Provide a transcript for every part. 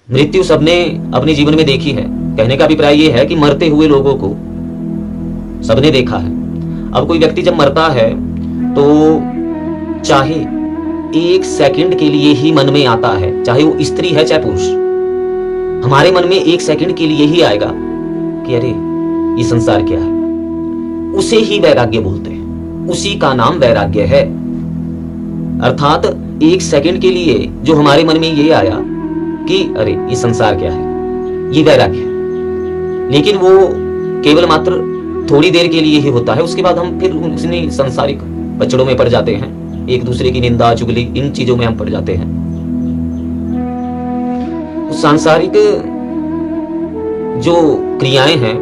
मृत्यु सबने अपने जीवन में देखी है। कहने का अभिप्राय यह है कि मरते हुए लोगों को सबने देखा है। अब कोई व्यक्ति जब मरता है तो चाहे एक सेकंड के लिए ही मन में आता है, चाहे वो स्त्री है चाहे पुरुष, हमारे मन में एक सेकंड के लिए ही आएगा कि अरे ये संसार क्या है। उसे ही वैराग्य बोलते हैं, उसी का नाम वैराग्य है। अर्थात एक सेकंड के लिए जो हमारे मन में ये आया कि अरे ये संसार क्या है, ये वैराग्य है। लेकिन वो केवल मात्र थोड़ी देर के लिए ही होता है। उसके बाद हम फिर उसी सांसारिक बचड़ों में पड़ जाते हैं, एक दूसरे की निंदा चुगली इन चीजों में हम पड़ जाते हैं। सांसारिक जो क्रियाएं हैं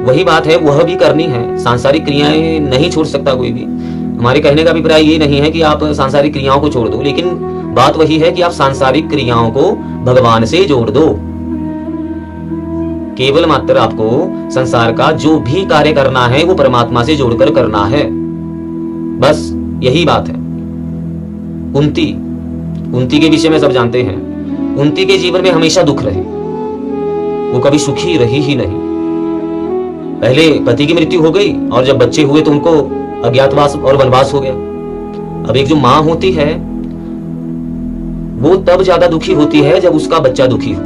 वही बात है, वह भी करनी है। सांसारिक क्रियाएं नहीं छोड़ सकता कोई भी। हमारे कहने का अभिप्राय ये नहीं है कि आप सांसारिक क्रियाओं को छोड़ दो, लेकिन बात वही है कि आप सांसारिक क्रियाओं को भगवान से जोड़ दो। केवल मात्र आपको संसार का जो भी कार्य करना है वो परमात्मा से जोड़कर करना है, बस यही बात है। कुंती के विषय में सब जानते हैं। कुंती के जीवन में हमेशा दुख रहे, वो कभी सुखी रही ही नहीं। पहले पति की मृत्यु हो गई और जब बच्चे हुए तो उनको अज्ञातवास और वनवास हो गया। अब एक जो मां होती है वो तब ज्यादा दुखी होती है जब उसका बच्चा दुखी हो।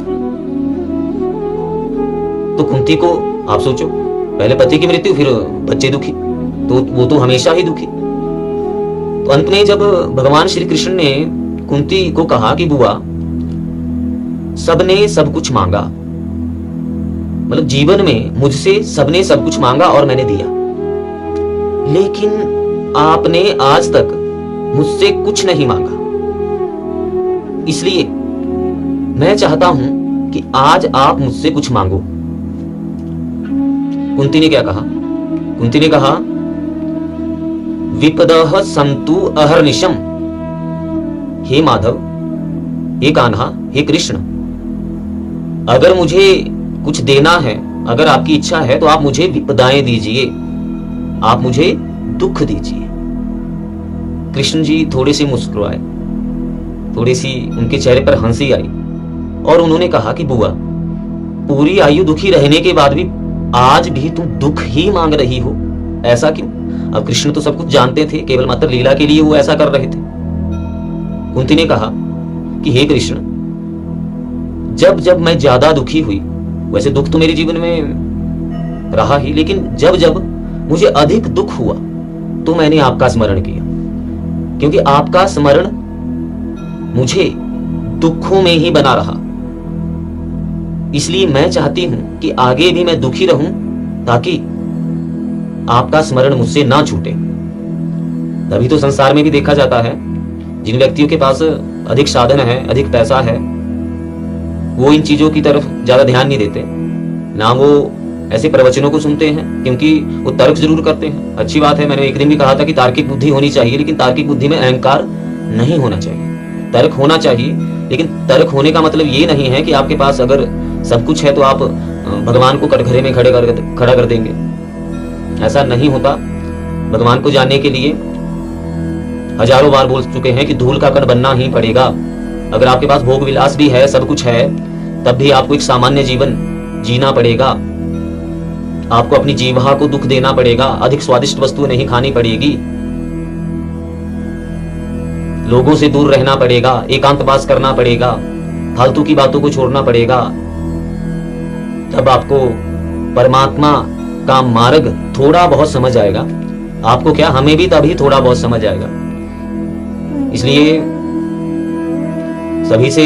तो कुंती को आप सोचो, पहले पति की मृत्यु फिर बच्चे दुखी, तो वो तो हमेशा ही दुखी। तो अंत में जब भगवान श्री कृष्ण ने कुंती को कहा कि बुआ सबने सब कुछ मांगा, मतलब जीवन में मुझसे सबने सब कुछ मांगा और मैंने दिया, लेकिन आपने आज तक मुझसे कुछ नहीं मांगा, इसलिए मैं चाहता हूं कि आज आप मुझसे कुछ मांगो। कुंती ने क्या कहा? कुंती ने कहा विपदः संतु अहर्निशम, हे माधव, हे कान्हा, हे कृष्ण, अगर मुझे कुछ देना है, अगर आपकी इच्छा है तो आप मुझे विपदाएं दीजिए, आप मुझे दुख दीजिए। कृष्ण जी थोड़े से मुस्कुराए, थोड़ी सी उनके चेहरे पर हंसी आई और उन्होंने कहा कि बुआ पूरी आयु दुखी रहने के बाद भी आज भी तुम दुख ही मांग रही हो, ऐसा क्यों? अब कृष्ण तो सब कुछ जानते थे, केवल मात्र लीला के लिए वो ऐसा कर रहे थे। कुंती ने कहा कि हे कृष्ण, जब जब मैं ज्यादा दुखी हुई, वैसे दुख तो मेरे जीवन में रहा ही, लेकिन जब जब मुझे अधिक दुख हुआ तो मैंने आपका स्मरण किया, क्योंकि आपका स्मरण मुझे दुखों में ही बना रहा। इसलिए मैं चाहती हूं कि आगे भी मैं दुखी रहूं ताकि आपका स्मरण मुझसे ना छूटे। तभी तो संसार में भी देखा जाता है, जिन व्यक्तियों के पास अधिक साधन है, अधिक पैसा है, वो इन चीजों की तरफ ज्यादा ध्यान नहीं देते, ना वो ऐसे प्रवचनों को सुनते हैं, क्योंकि वो तर्क जरूर करते हैं। अच्छी बात है, मैंने एक दिन भी कहा था कि तार्किक बुद्धि होनी चाहिए, लेकिन तार्किक बुद्धि में अहंकार नहीं होना चाहिए। तर्क होना चाहिए, लेकिन तर्क होने का मतलब ये नहीं है कि आपके पास अगर सब कुछ है तो आप भगवान को कटघरे में खड़ा कर देंगे। ऐसा नहीं होता। भगवान को जानने के लिए हजारों बार बोल चुके हैं कि धूल का कण बनना ही पड़ेगा। अगर आपके पास भोग विलास भी है, सब कुछ है, तब भी आपको एक सामान्य जीवन जीना पड़ेगा। आपको अपनी जीवा को दुख देना पड़ेगा, अधिक स्वादिष्ट वस्तुएं नहीं खानी पड़ेगी, लोगों से दूर रहना पड़ेगा, एकांतवास करना पड़ेगा, फालतू की बातों को छोड़ना पड़ेगा। तब आपको परमात्मा का मार्ग थोड़ा बहुत समझ आएगा। आपको क्या, हमें भी तभी थोड़ा बहुत समझ आएगा। इसलिए सभी से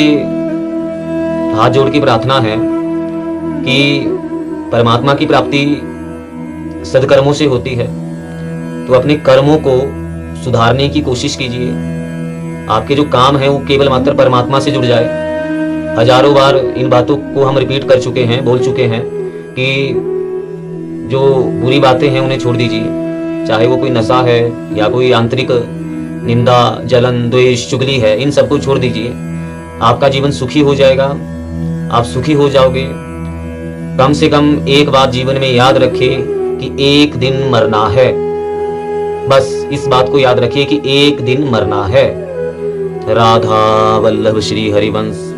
हाथ जोड़ के प्रार्थना है कि परमात्मा की प्राप्ति सदकर्मों से होती है, तो अपने कर्मों को सुधारने की कोशिश कीजिए। आपके जो काम है वो केवल मात्र परमात्मा से जुड़ जाए। हजारों बार इन बातों को हम रिपीट कर चुके हैं, बोल चुके हैं कि जो बुरी बातें हैं उन्हें छोड़ दीजिए, चाहे वो कोई नशा है या कोई आंतरिक निंदा, जलन, द्वेष, चुगली है, इन सबको छोड़ दीजिए। आपका जीवन सुखी हो जाएगा, आप सुखी हो जाओगे। कम से कम एक बात जीवन में याद रखिए कि एक दिन मरना है। बस इस बात को याद रखिए कि एक दिन मरना है। राधा वल्लभ श्री हरिवंश।